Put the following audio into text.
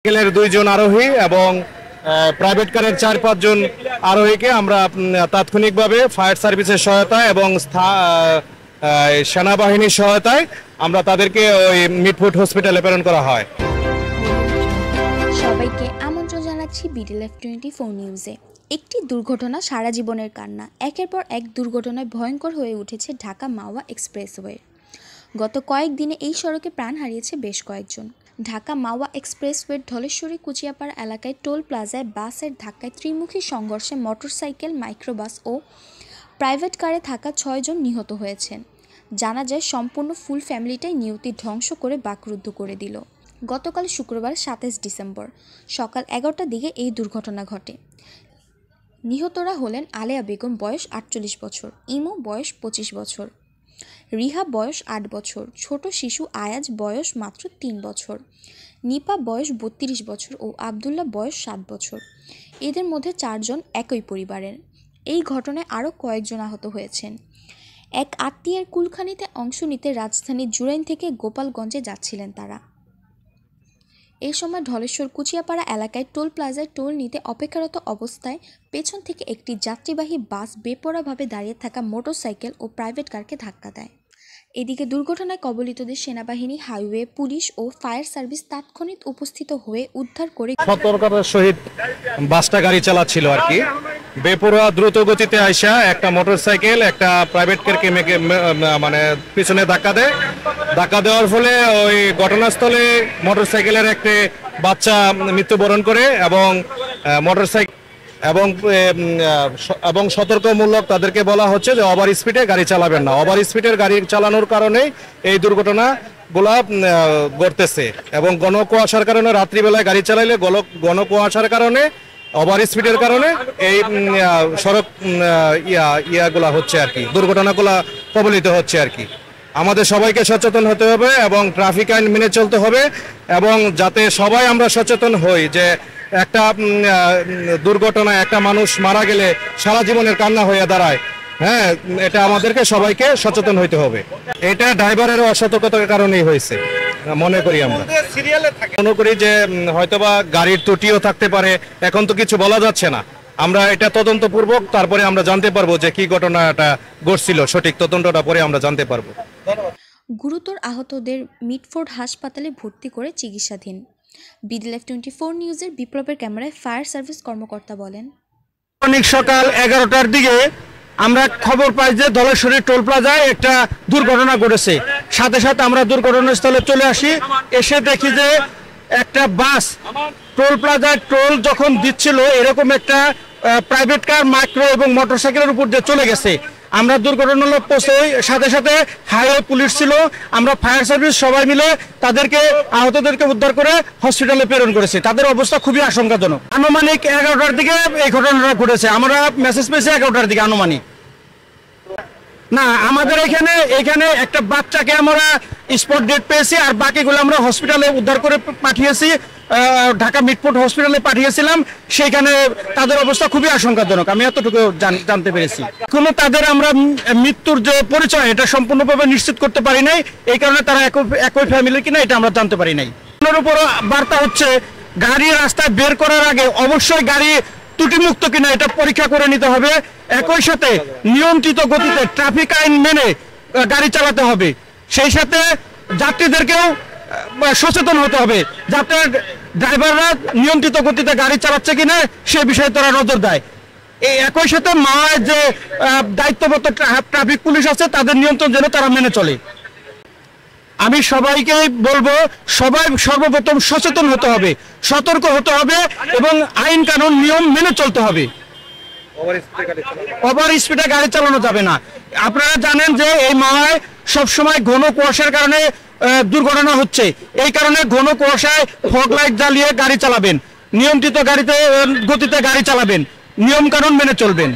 সাইকেলের 2 জন আরোহী এবং প্রাইভেট কারের 4-5 জন আরোহীকে আমরা তাৎক্ষণিকভাবে ফায়ার সার্ভিসের সহায়তায় এবং সেনাবাহিনীর সহায়তায় আমরা তাদেরকে ওই মিটফুট হসপিটালে প্রেরণ করা হয়। সবাইকে আমন্ত্রণ জানাচ্ছি BDLF24 নিউজে। একটি দুর্ঘটনা সারা জীবনের কান্না। একের পর এক দুর্ঘটনায় ভয়ঙ্কর হয়ে উঠেছে ঢাকা মাওয়া এক্সপ্রেসওয়ে। গত কয়েকদিনে এই সড়কে প্রাণ হারিয়েছে বেশ কয়েকজন। ঢাকা মাওয়া এক্সপ্রেসওয়ের ধলেশ্বরী কুচিয়াপাড়া এলাকায় টোল প্লাজায় বাসের ধাক্কায় ত্রিমুখী সংঘর্ষে মোটরসাইকেল, মাইক্রোবাস ও প্রাইভেট কারে থাকা 6 জন নিহত হয়েছেন। জানা যায় সম্পূর্ণ ফুল ফ্যামিলিটাই নিয়তি ধ্বংস করে বাকরুদ্ধ করে দিল। গতকাল শুক্রবার 27 ডিসেম্বর সকাল 11টার দিকে এই দুর্ঘটনা ঘটে। নিহতরা হলেন আলেয়া বেগম, বয়স 48 বছর, ইমো বয়স 25 বছর, রিহা বয়স 8 বছর, ছোট শিশু আয়াজ বয়স মাত্র 3 বছর, নিপা বয়স 32 বছর ও আবদুল্লাহ বয়স 7 বছর। এদের মধ্যে 4 জন একই পরিবারের। এই ঘটনায় আরও কয়েকজন আহত হয়েছেন। এক আত্মীয়ের কুলখানিতে অংশ নিতে রাজধানীর জুরাইন থেকে গোপালগঞ্জে যাচ্ছিলেন তারা। এই সময় ধলেশ্বর কুচিয়াপাড়া এলাকায় টোল প্লাজায় টোল নিতে অপেক্ষারত অবস্থায় পেছন থেকে একটি যাত্রীবাহী বাস বেপরোয়াভাবে দাঁড়িয়ে থাকা মোটরসাইকেল ও প্রাইভেট কারকে ধাক্কা দেয়। এদিকে দুর্ঘটনায় কবলিতদের সেনাবাহিনী, হাইওয়ে পুলিশ ও ফায়ার সার্ভিস তাৎক্ষণিক উপস্থিত হয়ে উদ্ধার করে সতর্কতার সহিত বাসটা গাড়ি চালাচ্ছিল আর কি। বেপরোয়া দ্রুত গতিতে আইসা একটা মোটরসাইকেল একটা প্রাইভেট কারকে মানে পিছনে ধাক্কা দেওয়ার ফলে ওই ঘটনাস্থলে মোটরসাইকেলের একটা বাচ্চা মৃত্যুবরণ করে এবং মোটরসাইকেল এবং সতর্কমূলক তাদেরকে বলা হচ্ছে যে ওভার স্পিডে গাড়ি চালাবেন না। ওভার স্পিডের গাড়ি চালানোর কারণে এই দুর্ঘটনাগুলা ঘটতেছে এবং ঘন কুয়াশার কারণে রাত্রিবেলায় গাড়ি চালাইলে ঘন কুয়াশার কারণে ওভার স্পিডের কারণে এই সড়ক ইয়াগুলা হচ্ছে আর কি, দুর্ঘটনাগুলা কবলিত হচ্ছে আর কি। আমাদের সবাইকে সচেতন হতে হবে এবং ট্রাফিক আইন মেনে চলতে হবে এবং যাতে সবাই আমরা সচেতন হই যে একটা দুর্ঘটনায় একটা মানুষ মারা গেলে সারা জীবনের কান্না হয়ে দাঁড়ায়। হ্যাঁ, এটা আমাদেরকে সবাইকে সচেতন হইতে হবে। এটা ড্রাইভারের অসতর্কতার কারণেই হয়েছে মনে করি আমরা। মনে করি যে হয়তোবা গাড়ির ত্রুটিও থাকতে পারে, এখন তো কিছু বলা যাচ্ছে না। আমরা এটা তদন্তপূর্বক তারপরে আমরা জানতে পারবো যে কি ঘটনাটা ঘটছিল, সঠিক তদন্তটা পরে আমরা জানতে পারবো। গুরুতর আহতদের মিটফোর্ড হাসপাতালে ভর্তি করে চিকিৎসাধীন। BDLF24 নিউজের বিপ্লবের ক্যামেরায় ফায়ার সার্ভিস কর্মকর্তা বলেন, অনেক সকাল 11টার দিকে আমরা খবর পাই যে ধলেশ্বরী টোল প্লাজায় একটা দুর্ঘটনা ঘটেছে। সাথে সাথে আমরা দুর্ঘটনাস্থলে চলে আসি। এসে দেখি যে একটা বাস টোল প্লাজায় টোল যখন দিচ্ছিল এরকম একটা প্রাইভেট কার, মাইক্রো এবং মোটরসাইকেলের উপর দিয়ে চলে গেছে। আমরা দুর্ঘটনাস্থলে পৌঁছে সাথে সাথে হাইওয়ে পুলিশ ছিল, আমরা ফায়ার সার্ভিস সবাই মিলে তাদেরকে আহতদেরকে উদ্ধার করে হসপিটালে প্রেরণ করেছি। তাদের অবস্থা খুবই আশঙ্কাজনক। আনুমানিক 11টার দিকে এই ঘটনাটা ঘটেছে। আমরা মেসেজ পেয়েছি 11টার দিকে আনুমানিক। না, আমাদের এখানে একটা বাচ্চাকে আমরা স্পট ডেট পেয়েছি, আর বাকিগুলো আমরা হসপিটালে উদ্ধার করে পাঠিয়েছি, ঢাকা মিটফোর্ড হসপিটালে পাঠিয়েছিলাম। সেখানে তাদের অবস্থা খুবই আশঙ্কাজনক, আমি এতটুকু জানতে পেরেছি। এখনো তাদের আমরা মৃত্যুর যে পরিচয় এটা সম্পূর্ণভাবে নিশ্চিত করতে পারি নাই, এই কারণে তারা একই ফ্যামিলির কিনা এটা আমরা জানতে পারি নাই। এর উপর বার্তা হচ্ছে গাড়ি রাস্তায় বের করার আগে অবশ্যই গাড়ি ত্রুটিমুক্ত কিনা এটা পরীক্ষা করে নিতে হবে। একই সাথে নিয়ন্ত্রিত গতিতে ট্রাফিক আইন মেনে গাড়ি চালাতে হবে। সেই সাথে যাত্রীদেরকেও সচেতন হতে হবে যাতে ড্রাইভাররা নিয়ন্ত্রিত গতিতে গাড়ি চালাচ্ছে কিনা সে বিষয়ে তারা নজর দেয়। এই একই সাথে মাওয়ায় যে দায়িত্বরত ট্রাফিক পুলিশ আছে তাদের নিয়ন্ত্রণ যেন তারা মেনে চলে। আমি সবাইকে বলবো, সবাই সর্বপ্রথম সচেতন হতে হবে, সতর্ক হতে হবে এবং আইন কানুন নিয়ম মেনে চলতে হবে। ওভার স্পিডে গাড়ি চালানো যাবে না। আপনারা জানেন যে এই মাওয়ায় সবসময় ঘন কুয়াশার কারণে দুর্ঘটনা হচ্ছে। এই কারণে ঘন কুয়াশায় ফগ লাইট জ্বালিয়ে গাড়ি চালাবেন, নিয়ন্ত্রিত গতিতে গাড়ি চালাবেন, নিয়ম কানুন মেনে চলবেন।